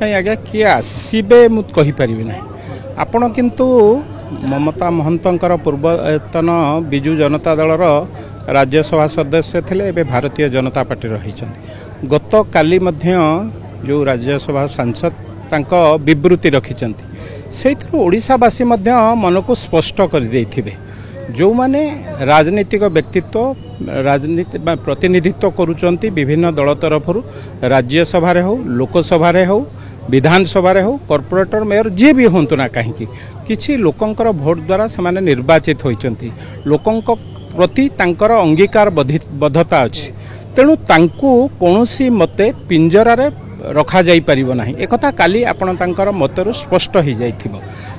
नहीं आज्ञा किए आसबे मुझे ना आपण किंतु ममता महंतर पूर्वतन विजु जनता दलर राज्यसभा सदस्य थे एवं भारतीय जनता पार्टी रही गत काली जो राज्यसभा सांसद तांको विवृत्ति रखिंट से ओडावासी मन को स्पष्ट कर जो माने राजनीतिक व्यक्तित्व राजनीति प्रतिनिधित्व करुचंती विभिन्न दल तरफ राज्यसभा हो लोकसभा हो विधानसभा हो कॉर्पोरेटर मेयर जी भी हूँ ना कहीं किसी लोकंकर भोट द्वारा से निर्वाचित होती लोकों प्रति तांकर अंगीकार बद्धता अच्छी तेणु तांकु कौनसी मते पिंजरारे रखा जाई परिबो नाही एकथा काली आपण तांकर मतरु स्पष्ट हो जाइथिबो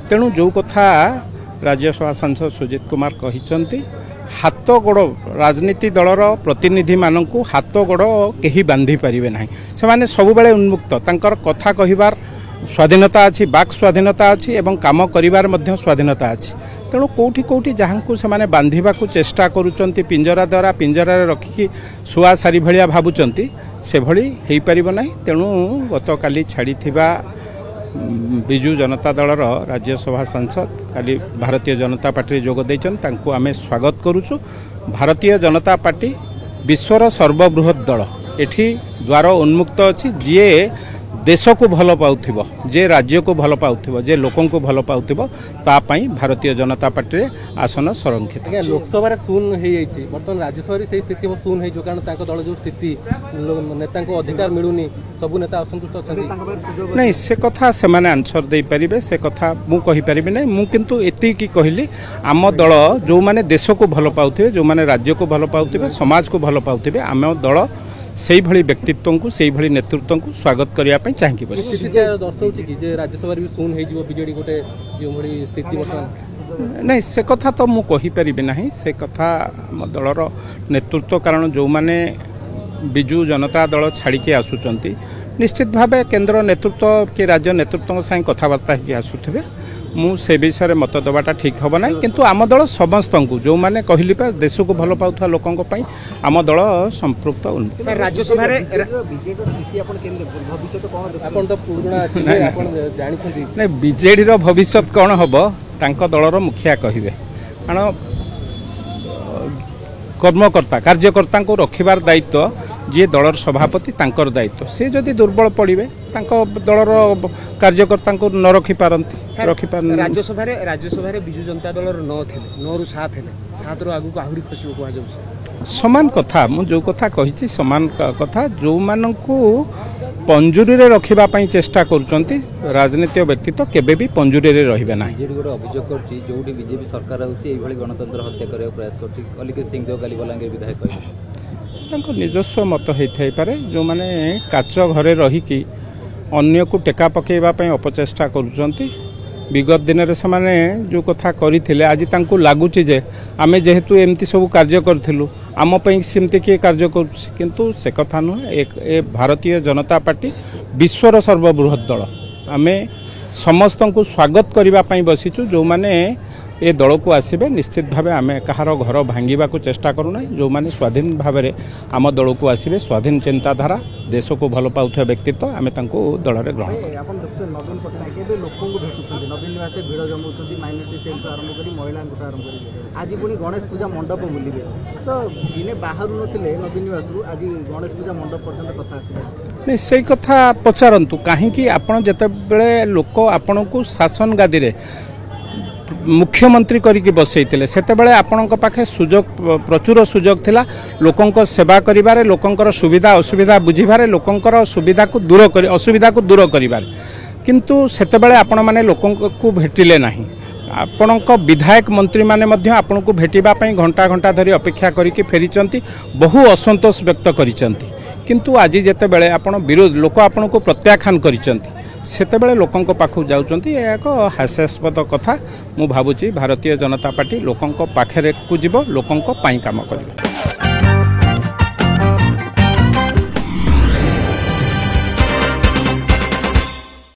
तेणु जो कथा राज्यसभा सांसद सुजित कुमार कहिसंती हाथ गोड़ राजनीति दलर प्रतिनिधि मानू हाथ गोड़ कहीं बांधि पारे ना से सब बेले उन्मुक्त तांकर कथा कहिबार स्वाधीनता अच्छी बाक स्वाधीनता अच्छी एवं काम करिवार मध्य स्वाधीनता अच्छी तेणु कोठी कोठी जहाँ को से बांधिबा को चेष्टा करुचंती पिंजरा द्वारा पिंजरा रखिकी शुआ सारी भलिया भावुचंती से भली हेई परिबो नाही तेणु गत काली छाड़ी विजु जनता दलर राज्यसभा सांसद काली भारतीय जनता पार्टी जोग देछन तांको आमे स्वागत करूछु। भारतीय जनता पार्टी विश्वर सर्वबृहत दल एठी द्वार उन्मुक्त अच्छी जी देश को भल पाउथिबो जे राज्य को भल पाउथिबो जे लोकों को भल पाउथिबो तापाई भारतीय जनता पार्टी आसन संरक्षित लोकसभा शून्य हो जाइए बर्तमान राज्यसभा से स्थिति शून्य हो कारण दल जो स्थिति नेता को अधिकार मिलूनी सब नेता असंतुष्ट अच्छा नहीं से कथा से माने आंसर दे पारिबे से कथा मु कहि परिबे नहीं मु किंतु एति की कहली आम दल जो माने देश को भल पाउथिबे जो माने राज्य को भल पाउथिबे समाज को भल पाउथिबे आम दल से भली व्यक्तित्व को से भली नेतृत्व को स्वागत करने चाहिए दर्शाऊँ कि राज्यसभा भी शून्य हो बीजेडी गोटे जो भली स्थिति नहीं से कथा तो मुझे कहीपरि ना से कथा दलर नेतृत्व कारण जो माने विजु जनता दल छाड़ी आसुचंती निश्चित भाव केंद्र नेतृत्व कि राज्य नेतृत्व साथ कथबार्ता आसुथे मु से विषय मत देवाटा ठीक हम ना किंतु आम दल समस्त को जो मैंने कहली देश को भल पाउथवा लोकों आम दल संपृक्त नहीं बीजेडी भविष्य कौन हम तांको दलर मुखिया कहिबे कारण कर्मकर्ता कार्यकर्ता को रखिबार दायित्व जी दलर सभापति तांकर दायित्व से जदि दुर्बल पड़े दलर कार्यकर्ता को न रखि पारंती राज्यसभा विजु जनता दलर 9 रु 7 7 रु आगु आहुरी खसिबो को आजौ समान कथा मु जो कथा कहिछि समान कथा जो मानकु पंजुरी रे रखिबा पई चेष्टा करूचंती राजनीतिक व्यक्तित्व केबे भी पंजुरी रे रहिबे ना जेडी गोटे अभियोग करछि जोडी बीजेपी सरकार होछि एई भली गणतंत्र हत्या करे प्रयास करछि अलिके सिंहदेव काली बलांगे विधायक कहले तांको निजस्व मत होई पारे जो माने काच घरे रही कि अन्य को टेका पकेबा पई अपचेष्टा करूचंती विगत दिन रे समाने जो कथा करिथिले आज तांको लागुची जे आमे जेहेतु एमती सब कार्य करथिलु आम पई सेमती के कार्य करूछि किंतु से कथा न एक भारतीय जनता पार्टी विश्वर सर्वबृहत दल आमे समस्त को स्वागत करबा पई बसिचु जो माने ए दल को आसबे निश्चित भाव आम कहार घर भांगा को चेष्टा करूना जो माने स्वाधीन भाव में आम दल को आसबे स्वाधीन चिंताधारा देश को भल पाउथवा व्यक्तित्व आम दल में ग्रहण नवीन पट्टनायक लोक नवीन निवास भिड़ जमाऊँ माइनॉरिटी सेल आरंभ कर महिला आरंभ कर आज पुणी गणेश पूजा मंडप बुलिबे तो दिने बाहर नथिले नवीन निवास आज गणेश पूजा मंडप पर्यंत कथा आसबे से कथा पचारतु कहीं आपण जिते लोक आपण को शासन गादी मुख्यमंत्री करके बसई से आपण पाखे सुजोग प्रचुर सुजोग थिला लोकों सेवा करिबारे लोकों सुविधा असुविधा बुझीबारे लोकों सुविधा को दूर कर असुविधा को दूर करिबारे किंतु सेतेबेले आपण माने लोकों को भेटिले नाही आपण विधायक मंत्री माने मध्य आपण को भेटिबा पई घंटा घंटा धरी अपेक्षा करिके फेरिचंती बहु असंतोष व्यक्त करिचंती किंतु आज जेतेबेले आपण विरोध लोक आपण को प्रत्याख्यान करिचंती सेतेबेले लोकों पाखु जाउचंती एक हास्यास्पद कथा मु भाबुची भारतीय जनता पार्टी लोकों पाखरे को जीव लोकों पाई काम करिबो।